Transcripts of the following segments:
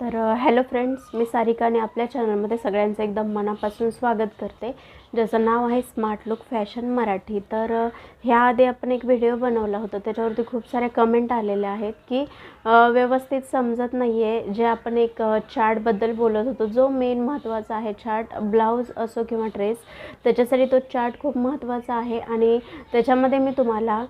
तर hello friends, मी सारिका आणि आपल्या चॅनलमध्ये सगळ्यांचं एकदम मनापासून स्वागत करते, ज्याचं नाव आहे स्मार्ट लुक फॅशन मराठी। तर ह्याआधी आपण एक व्हिडिओ बनवला होता, त्याच्यावरती खूप सारे कमेंट आलेले आहेत की व्यवस्थित समजत नाही आहे। जे आपण एक चार्टबद्दल बोलत होतो, जो मेन महत्त्वाचा आहे चार्ट, ब्लाऊज असो किंवा ड्रेस, त्याच्यासाठी तो चार्ट खूप महत्त्वाचा आहे। आणि त्याच्यामध्ये मी तुम्हाला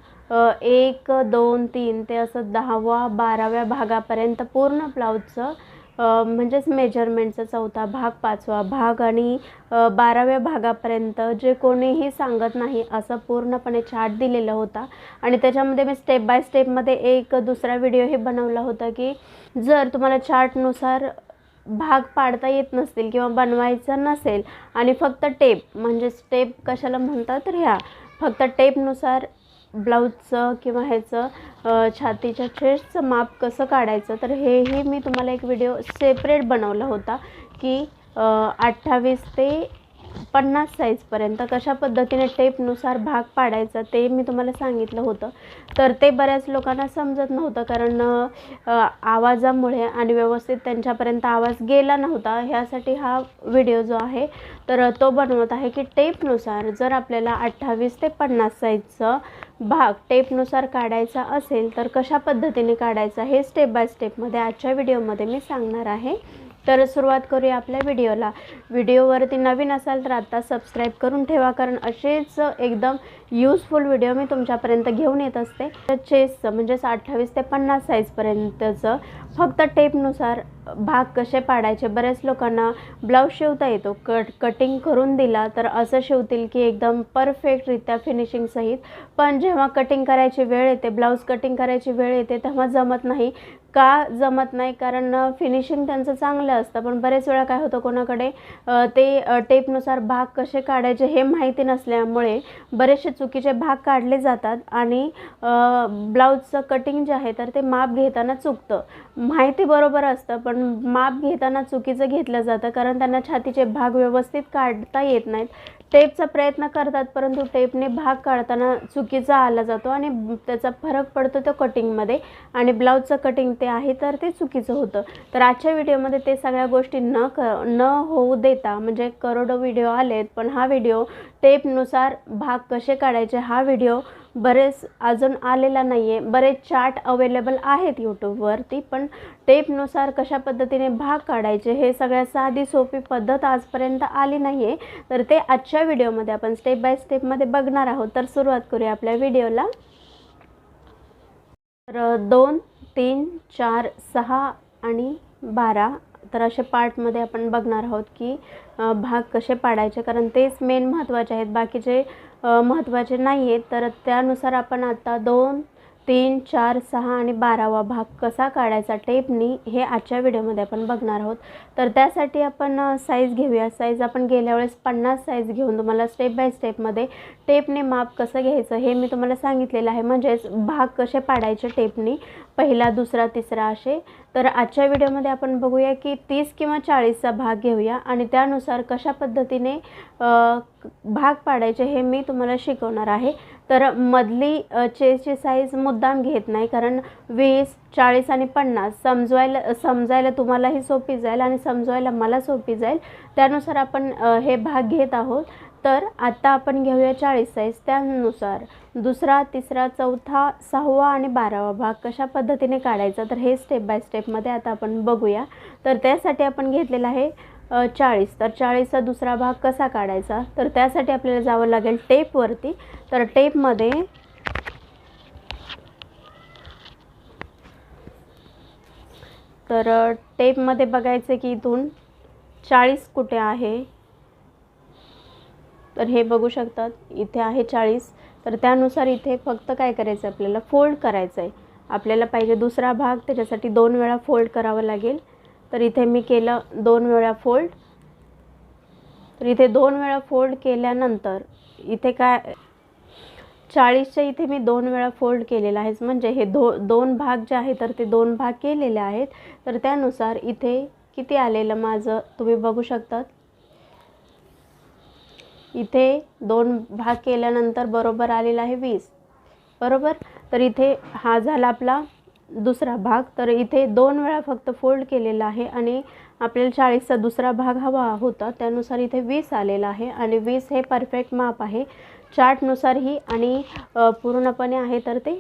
1, 2, 3 ते असं 10व्या 12व्या भागापर्यंत पूर्ण ब्लाऊजचं म्हणजेच मेजरमेंटचा 4था भाग, 5वा भाग आणि 12व्या भागापर्यंत जे कोणीही सांगत नाही असं पूर्णपणे चार्ट दिलेला होता। आणि त्याच्यामध्ये मी स्टेप बाय स्टेपमध्ये एक दुसरा व्हिडिओही बनवला होता की जर तुम्हाला चार्टनुसार भाग पाडता येत नसतील किंवा बनवायचं नसेल आणि फक्त टेप, म्हणजे टेप कशाला म्हणतात तर ह्या फक्त टेपनुसार ब्लाऊजचं किंवा ह्याचं छातीच्या चेस्टचं माप कसं काढायचं, तर हेही मी तुम्हाला एक व्हिडिओ सेपरेट बनवला होता की 28 ते 50 साईजपर्यंत कशा पद्धतीने टेपनुसार भाग पाडायचा ते मी तुम्हाला सांगितलं होतं। तर ते बऱ्याच लोकांना समजत नव्हतं, कारण आवाजामुळे आणि व्यवस्थित त्यांच्यापर्यंत आवाज गेला नव्हता। ह्यासाठी हा व्हिडिओ जो आहे तर तो बनवत आहे की टेपनुसार जर आपल्याला 28 ते 50 साईजचं भाग टेपनुसार काढायचा असेल तर कशा पद्धतीने काढायचा हे स्टेप बाय स्टेपमध्ये आजच्या व्हिडिओमध्ये मी सांगणार आहे। तर सुरुवात करूया आपल्या व्हिडिओला। व्हिडिओवरती नवीन असाल तर आता सबस्क्राईब करून ठेवा, कारण असेच एकदम यूजफुल व्हिडिओ मी तुमच्यापर्यंत घेऊन येत असते। चेस्टचं म्हणजेच 28 ते 50 साईजपर्यंतचं फक्त टेपनुसार भाग कसे पाडायचे। बऱ्याच लोकांना ब्लाऊज शिवता येतो, कटिंग करून दिला तर असं शिवतील की एकदम परफेक्टरित्या फिनिशिंग सहित, पण जेव्हा कटिंग करायची वेळ येते, ब्लाऊज कटिंग करायची वेळ येते, तेव्हा जमत नाही। का जमत नाही? कारण फिनिशिंग त्यांचं चांगलं असतं, पण बरेच वेळा काय होतं, कोणाकडे ते टेपनुसार भाग कसे काढायचे हे माहिती नसल्यामुळे बरेचसे चुकीचे भाग काढले जातात आणि ब्लाऊजचं कटिंग जे आहे तर ते माप घेताना चुकतं। माहिती बरोबर असतं पण माप घेताना चुकीचं घेतलं जातं, कारण त्यांना छातीचे भाग व्यवस्थित काढता येत नाहीत। टेपचा प्रयत्न करतात परंतु टेपने भाग काढताना चुकीचा आला जातो आणि त्याचा फरक पडतो तो कटिंगमध्ये, आणि ब्लाऊजचं कटिंग ते आहे तर ते चुकीचं होतं। तर आजच्या व्हिडिओमध्ये ते सगळ्या गोष्टी न होऊ देता, म्हणजे करोडो व्हिडिओ आलेत पण हा व्हिडिओ टेपनुसार भाग कसे काढायचे हा व्हिडिओ बरेच अजून आलेला नाही आहे। बरेच चार्ट अवेलेबल आहेत यूट्यूबवरती, पण टेपनुसार कशा पद्धतीने भाग काढायचे हे सगळ्यात साधी सोपी पद्धत आजपर्यंत आली नाही आहे। तर ते आजच्या व्हिडिओमध्ये आपण स्टेप बाय स्टेपमध्ये बघणार आहोत। तर सुरुवात करूया आपल्या व्हिडिओला। तर 2, 3, 4, 6 आणि 12 तर असे पार्टमध्ये आपण बघणार आहोत की भाग कसे पाडायचे, कारण तेच मेन महत्त्वाचे आहेत, बाकीचे महत्त्वाचे नाही आहेत। तर त्यानुसार आपण आता 2, 3, 4, 6 आणि 12वा भाग कसा काढायचा टेपनी हे आजच्या व्हिडिओमध्ये आपण बघणार आहोत। तर त्यासाठी आपण साईज घेऊया। साईज आपण गेल्या वेळेस 50 साईज घेऊन तुम्हाला स्टेप बाय स्टेपमध्ये टेपने माप कसं घ्यायचं हे मी तुम्हाला सांगितलेलं आहे, म्हणजेच भाग कसे पाडायचे टेपनी, पहिला, दुसरा, तिसरा असे। तर आजच्या व्हिडिओमध्ये आपण बघूया की 30 किंवा 40चा भाग घेऊया आणि त्यानुसार कशा पद्धतीने भाग पाडायचे हे मी तुम्हाला शिकवणार आहे। तर मधली चेस्टची साईज मुद्दाम घेत नाही, कारण 20, 40 आणि 50 समजायला तुम्हालाही सोपी जाईल आणि समजवायला मला सोपी जाईल, त्यानुसार आपण हे भाग घेत आहोत। तर आता आपण घेऊया 40 साईज, त्यानुसार दुसरा, तिसरा, चौथा, 6वा आणि 12वा भाग कशा पद्धतीने काढायचा तर हे स्टेप बाय स्टेपमध्ये आता आपण बघूया। तर त्यासाठी आपण घेतलेला आहे 40। तर 40चा दुसरा भाग कसा काढायचा, तर त्यासाठी आपल्याला जावं लागेल टेपवरती। तर टेपमध्ये बघायचं की इथून 40 कुठे आहे, तर हे बघू शकतात इथे आहे 40। तर त्यानुसार इथे फक्त काय करायचं, आपल्याला फोल्ड करायचं आहे। आपल्याला पाहिजे दुसरा भाग, त्याच्यासाठी 2 वेळा फोल्ड करावं लागेल। तर इथे मी केलं 2 वेळा फोल्ड। तर इथे 2 वेळा फोल्ड केल्यानंतर इथे काय 40च्या इथे मी 2 वेळा फोल्ड केलेला आहे, म्हणजे हे दोन भाग जे आहे तर ते 2 भाग केलेले आहेत। तर त्यानुसार इथे किती आलेलं माझं तुम्ही बघू शकतात, इथे 2 भाग केल्यानंतर बरोबर आलेला आहे 20, बरोबर। तर इथे हा झाला आपला दुसरा भाग, तर इथे 2 वेळा फक्त फोल्ड केलेला आहे आणि आपल्याला 40चा दुसरा भाग हवा होता, त्यानुसार इथे 20 आलेला आहे आणि 20 हे परफेक्ट माप आहे चार्टनुसारही आणि पूर्णपणे आहे तर ते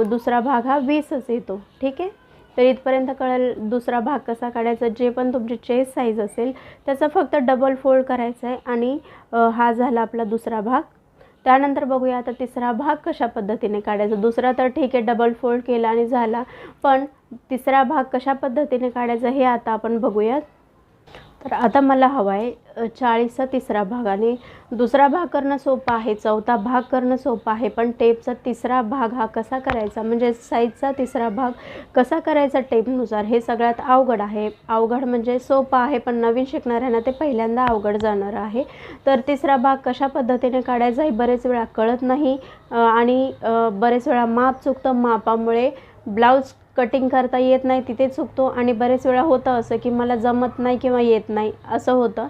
दुसरा भाग हा 20च येतो. ठीक आहे, तर इथपर्यंत कळेल दुसरा भाग कसा काढायचा. जे पण तुमची चेस्ट साईज असेल त्याचा फक्त डबल फोल्ड करायचा आहे आणि हा झाला आपला दुसरा भाग. त्यानंतर बघूया आता तिसरा भाग कशा पद्धतीने काढायचा. दुसरा तर ठीक आहे, डबल फोल्ड केला आणि झाला, पण तिसरा भाग कशा पद्धतीने काढायचा हे आता आपण बघूयात. तर आता मला हवा आहे 40चा तिसरा भाग आणि दुसरा भाग करणं सोपं आहे, चौथा भाग करणं सोपं आहे, पण टेपचा तिसरा भाग हा कसा करायचा म्हणजे साईजचा तिसरा भाग कसा करायचा टेपनुसार हे सगळ्यात अवघड आहे. अवघड म्हणजे सोपं आहे, पण नवीन शिकणाऱ्यांना ते पहिल्यांदा अवघड जाणार आहे. तर तिसरा भाग कशा पद्धतीने काढायचा हे बरेच वेळा कळत नाही आणि बरेच वेळा माप चुकतं. मापामुळे ब्लाऊज कटिंग करता येत नाही, तिथे चुकतो आणि बरेच वेळा होतं असं की मला जमत नाही किंवा येत नाही असं होतं.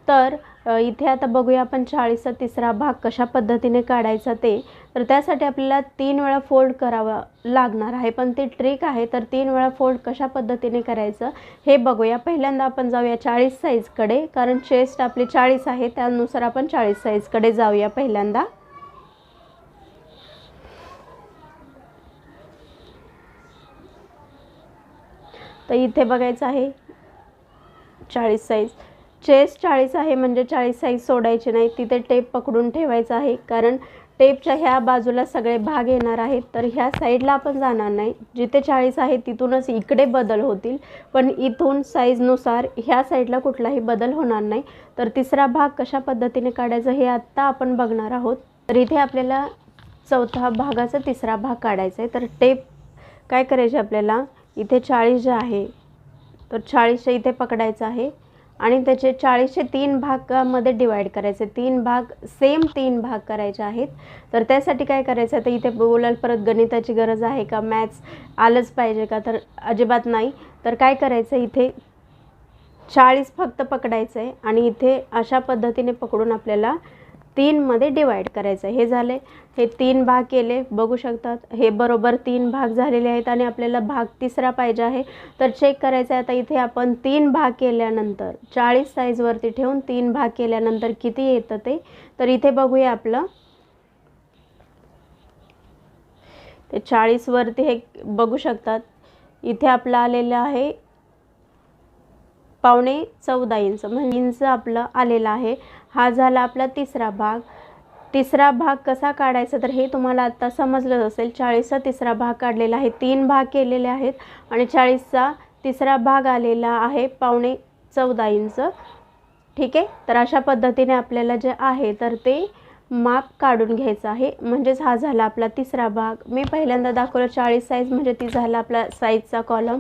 तर इथे आता बघूया आपण 40चा तिसरा भाग कशा पद्धतीने काढायचा ते. तर त्यासाठी आपल्याला 3 वेळा फोल्ड करावा लागणार आहे, पण ती ट्रिक आहे. तर 3 वेळा फोल्ड कशा पद्धतीने करायचं हे बघूया. पहिल्यांदा आपण जाऊया 40 साईजकडे, कारण चेस्ट आपली 40 आहे, त्यानुसार आपण 40 साईजकडे जाऊया पहिल्यांदा. तर इथे बघायचं आहे 40 साईज, चेस्ट 40 आहे म्हणजे 40 साईज सोडायची नाही, तिथे टेप पकडून ठेवायचं आहे, कारण टेपच्या ह्या बाजूला सगळे भाग येणार आहेत. तर ह्या साईडला आपण जाणार नाही, जिथे 40 आहे तिथूनच इकडे बदल होतील, पण इथून साईजनुसार ह्या साईडला कुठलाही बदल होणार नाही. तर तिसरा भाग कशा पद्धतीने काढायचं हे आत्ता आपण बघणार आहोत. तर इथे आपल्याला चौथा भागाचा तिसरा भाग काढायचा आहे. तर टेप काय करायचे आपल्याला, इथे 40 जे आहे तर 40च्या इथे पकडायचं आहे आणि त्याचे 40चे 3 भागामध्ये डिवाईड करायचे. 3 भाग सेम 3 भाग करायचे आहेत. तर त्यासाठी काय करायचं आहे, तर इथे बोलायला परत गणिताची गरज आहे का, मॅथ्स आलंच पाहिजे का, तर अजिबात नाही. तर काय करायचं, इथे 40 फक्त पकडायचं आहे आणि इथे अशा पद्धतीने पकडून आपल्याला 3 मध्ये डिवाईड करायचं आहे. हे झाले, हे 3 भाग केले, बघू शकतात हे बरोबर 3 भाग झालेले आहेत आणि आपल्याला भाग तिसरा पाहिजे आहे. तर चेक करायचं आहे. आता इथे आपण 3 भाग केल्यानंतर 40 साईजवरती ठेवून 3 भाग केल्यानंतर किती येतं ते. तर इथे बघूया आपलं ते 40 वरती हे बघू शकतात, इथे आपलं आलेलं आहे 14.25 इंच, म्हणजे इंच आपलं आलेलं आहे. हा झाला आपला तिसरा भाग. तिसरा भाग कसा काढायचा तर हे तुम्हाला आता समजलंच असेल. 40चा तिसरा भाग काढलेला आहे, 3 भाग केलेले आहेत आणि 40चा तिसरा भाग आलेला आहे 14.25 इंच. ठीक आहे, तर अशा पद्धतीने आपल्याला जे आहे तर ते माप काढून घ्यायचं आहे. म्हणजेच हा झाला आपला तिसरा भाग. मी पहिल्यांदा दाखवलं 40 साईज म्हणजे ती झाला आपला साईजचा कॉलम.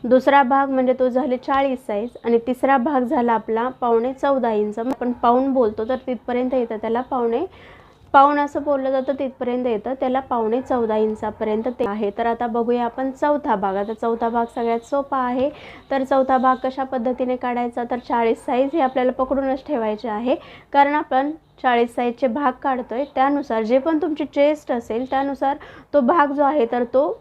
दुसरा भाग म्हणजे तो झाले 40 साईज आणि तिसरा भाग झाला आपला 14.25 इंच. आपण पाऊण बोलतो तर तिथपर्यंत येतं, त्याला पाऊण असं बोललं जातं, तिथपर्यंत येतं, त्याला 14.25 इंचापर्यंत ते आहे. तर आता बघूया आपण चौथा भाग. आता चौथा भाग सगळ्यात सोपा आहे. तर चौथा भाग कशा पद्धतीने काढायचा, तर 40 साईज हे आपल्याला पकडूनच ठेवायचे आहे, कारण आपण 40 साईजचे भाग काढतोय. त्यानुसार जे पण तुमची चेस्ट असेल त्यानुसार तो भाग जो आहे तर तो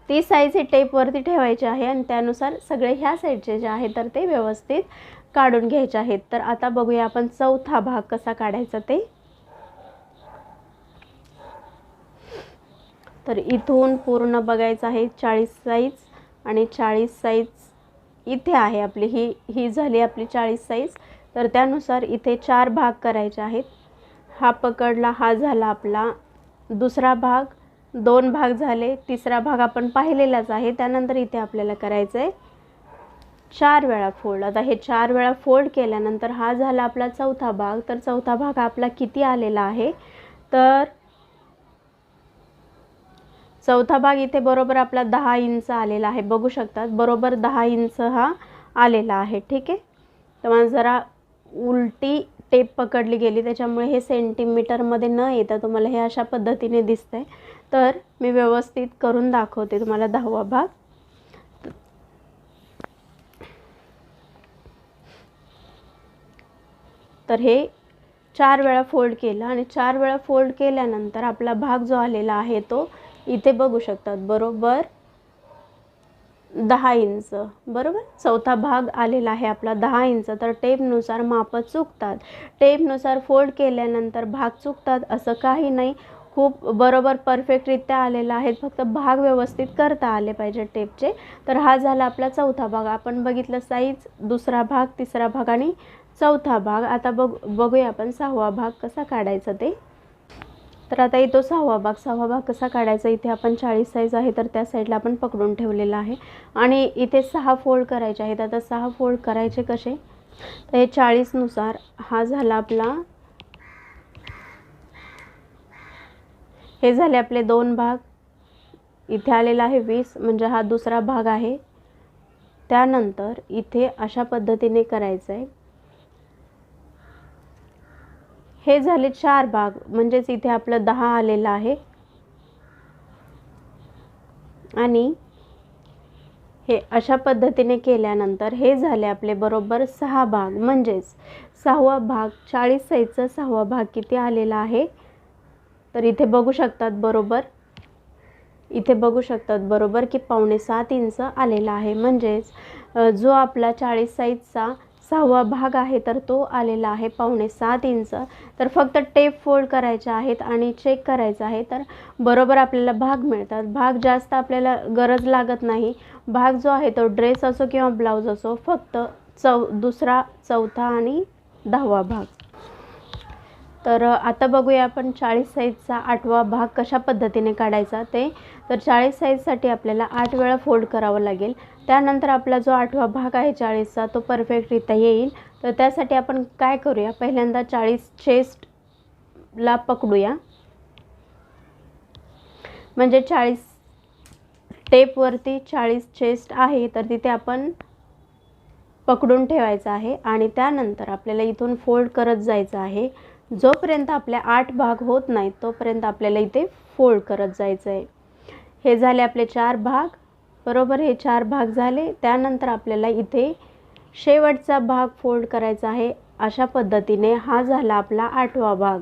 ती साईज ही टेपवरती ठेवायची आहे आणि त्यानुसार सगळे ह्या साईडचे जे आहे तर ते व्यवस्थित काढून घ्यायचे आहेत. तर आता बघूया आपण चौथा भाग कसा काढायचा ते. तर इथून पूर्ण बघायचं आहे 40 साईज आणि 40 साईज इथे आहे आपली, ही झाली आपली 40 साईज. तर त्यानुसार इथे 4 भाग करायचे आहेत. हा पकडला, हा झाला आपला दुसरा भाग, 2 भाग झाले, तिसरा भाग आपण पाहिलेलाच आहे. त्यानंतर इथे आपल्याला करायचं आहे 4 वेळा फोल्ड. आता हे 4 वेळा फोल्ड केल्यानंतर हा झाला आपला चौथा भाग. तर चौथा भाग आपला किती आलेला आहे, तर चौथा भाग इथे बरोबर आपला 10 इंच आलेला आहे, बघू शकतात बरोबर 10 इंच हा आलेला आहे. ठीक आहे, तर मला जरा उलटी टेप पकडली गेली त्याच्यामुळे हे सेंटीमीटरमध्ये न येता तुम्हाला हे अशा पद्धतीने दिसतंय. तर मी व्यवस्थित करून दाखवते तुम्हाला 10वा भाग. तर हे 4 वेळा फोल्ड केला आणि 4 वेळा फोल्ड केल्यानंतर आपला भाग जो आलेला आहे तो इथे बघू शकतात बरोबर 10 इंच, बरोबर. चौथा भाग आलेला आहे आपला 10 इंच. तर टेपनुसार मापं चुकतात, टेपनुसार फोल्ड केल्यानंतर भाग चुकतात असं काही नाही. खूप बरोबर परफेक्टरित्या आलेला आहे, फक्त भाग व्यवस्थित करता आले पाहिजे टेपचे. तर हा झाला आपला चौथा भाग. आपण बघितलं साईज, दुसरा भाग, तिसरा भाग आणि चौथा भाग. आता बघूया आपण 6वा भाग कसा काढायचा ते. तर आता येतो 6वा भाग. 6वा भाग कसा काढायचा, इथे आपण 40 साईज आहे तर त्या साईडला आपण पकडून ठेवलेला आहे आणि इथे 6 फोल्ड करायचे आहेत. आता 6 फोल्ड करायचे कसे, तर हे 40 नुसार हा झाला आपला, हे झाले आपले 2 भाग. इथे आलेला आहे 20, म्हणजे हा दुसरा भाग आहे. त्यानंतर इथे अशा पद्धतीने करायचं आहे. हे झाले 4 भाग, म्हणजेच इथे आपलं 10 आलेलं आहे आणि हे अशा पद्धतीने केल्यानंतर हे झाले आपले बरोबर 6 भाग. म्हणजेच 6वा भाग, 40 साईजचा 6वा भाग किती आलेला आहे, तर इथे बघू शकतात बरोबर, इथे बघू शकतात बरोबर की 6.25 इंच आलेला आहे. म्हणजेच जो आपला 40 साईजचा 6वा भाग आहे तर तो आलेला आहे 6.25 इंच. तर फक्त टेप फोल्ड करायचे आहेत आणि चेक करायचं आहे, तर बरोबर आपल्याला भाग मिळतात. भाग जास्त आपल्याला गरज लागत नाही. भाग जो आहे तो ड्रेस असो किंवा ब्लाऊज असो, फक्त दुसरा, चौथा आणि 10वा भाग. तर आता बघूया आपण 40 साईजचा 8वा भाग कशा पद्धतीने काढायचा ते. तर 40 साईजसाठी आपल्याला 8 वेळा फोल्ड करावं लागेल. त्यानंतर आपला जो 8वा भाग आहे 40चा तो परफेक्टरित्या येईल. तर त्यासाठी आपण काय करूया, पहिल्यांदा 40 चेस्टला पकडूया. म्हणजे 40 टेपवरती 40 चेस्ट आहे तर तिथे आपण पकडून ठेवायचं आहे आणि त्यानंतर आपल्याला इथून फोल्ड करत जायचं आहे. जोपर्यंत आपले 8 भाग होत नाहीत तोपर्यंत आपल्याला इथे फोल्ड करत जायचं आहे. हे झाले आपले 4 भाग, बरोबर. हे 4 भाग झाले. त्यानंतर आपल्याला इथे शेवटचा भाग फोल्ड करायचा आहे. अशा पद्धतीने हा झाला आपला 8वा भाग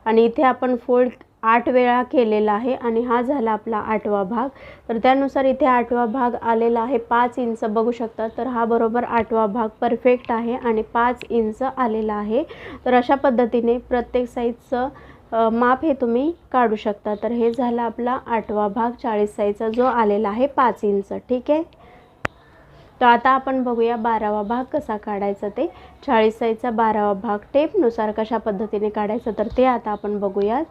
आणि इथे आपण फोल्ड 8 वेळा केलेला आहे आणि हा झाला आपला 8वा भाग. तर त्यानुसार इथे 8वा भाग आलेला आहे 5 इंच, बघू शकता. तर हा बरोबर 8वा भाग परफेक्ट आहे आणि 5 इंच आलेला आहे. तर अशा पद्धतीने प्रत्येक साईजचं माप हे तुम्ही काढू शकता. तर हे झाला आपला 8वा भाग 40 साईजचा जो आलेला आहे 5 इंच, ठीक आहे. तर आता आपण बघूया 12वा भाग कसा काढायचा ते. 40 साईजचा 12वा भाग टेपनुसार कशा पद्धतीने काढायचा तर ते आता आपण बघूया.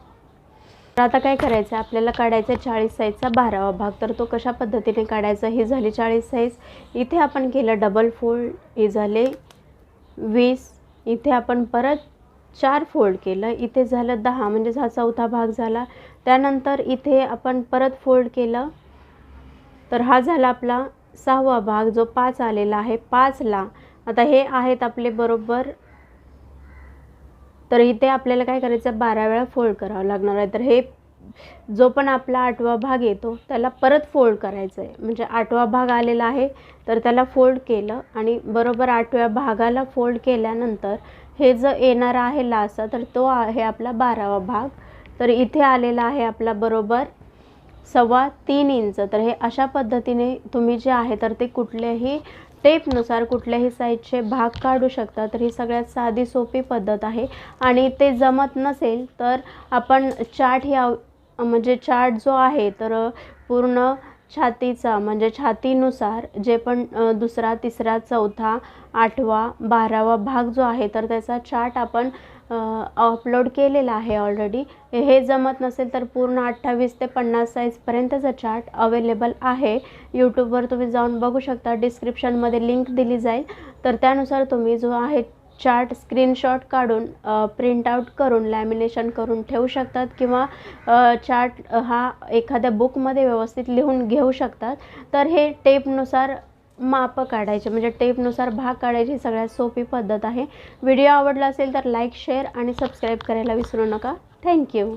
तर आता काय करायचं आहे, आपल्याला काढायचा आहे 40 साईजचा 12वा भाग. तर तो कशा पद्धतीने काढायचा, ही झाली 40 साईज. इथे आपण केलं डबल फोल्ड, हे झाले 20. इथे आपण परत 4 फोल्ड केलं, इथे झालं 10, म्हणजे हा चौथा भाग झाला. त्यानंतर इथे आपण परत फोल्ड केलं तर हा झाला आपला 6वा भाग जो 5 आलेला आहे. 5ला आता हे आहेत आपले बरोबर, तर इथे आपल्याला काय करायचं, 12 वेळा फोल्ड करावं लागणार आहे. तर हे जो पण आपला 8वा भाग येतो त्याला परत फोल्ड करायचं आहे. म्हणजे 8वा भाग आलेला आहे तर त्याला फोल्ड केलं आणि बरोबर 8व्या भागाला फोल्ड केल्यानंतर हे जो येणारा आहे लास्टचा तर तो आहे आपला 12वा भाग. तर इथे आलेला आहे आपला बरोबर 3.25 इंच. तर हे अशा पद्धतीने तुम्ही जे आहे तर ते कुठल्याही टेपनुसार कुठल्याही साईजचे भाग काढू शकता. तर ही सगळ्यात साधी सोपी पद्धत आहे. आणि ते जमत नसेल तर आपण चार्ट म्हणजे चार्ट जो आहे तर पूर्ण छातीचा, म्हणजे छातीनुसार जे पण दुसरा, तिसरा, चौथा, 8वा, 12वा भाग जो आहे तर त्याचा चार्ट आपण अपलोड केलेला आहे ऑलरेडी. हे जमत नसेल तर पूर्ण 28 ते 50 साईजपर्यंतचा चार्ट अवेलेबल आहे यूट्यूबवर, तुम्ही जाऊन बघू शकता. डिस्क्रिप्शनमध्ये लिंक दिली जाईल. तर त्यानुसार तुम्ही जो आहे चार्ट स्क्रीनशॉट काढून प्रिंटआउट करून लॅमिनेशन करून ठेवू शकतात किंवा चार्ट हा एखाद्या बुकमध्ये व्यवस्थित लिहून घेऊ शकतात. तर हे टेपनुसार माप काढायचे, म्हणजे टेपनुसार भाग काढायची सगळ्यात सोपी पद्धत आहे. व्हिडिओ आवडला असेल तर लाईक, शेअर आणि सबस्क्राईब करायला विसरू नका. थँक्यू.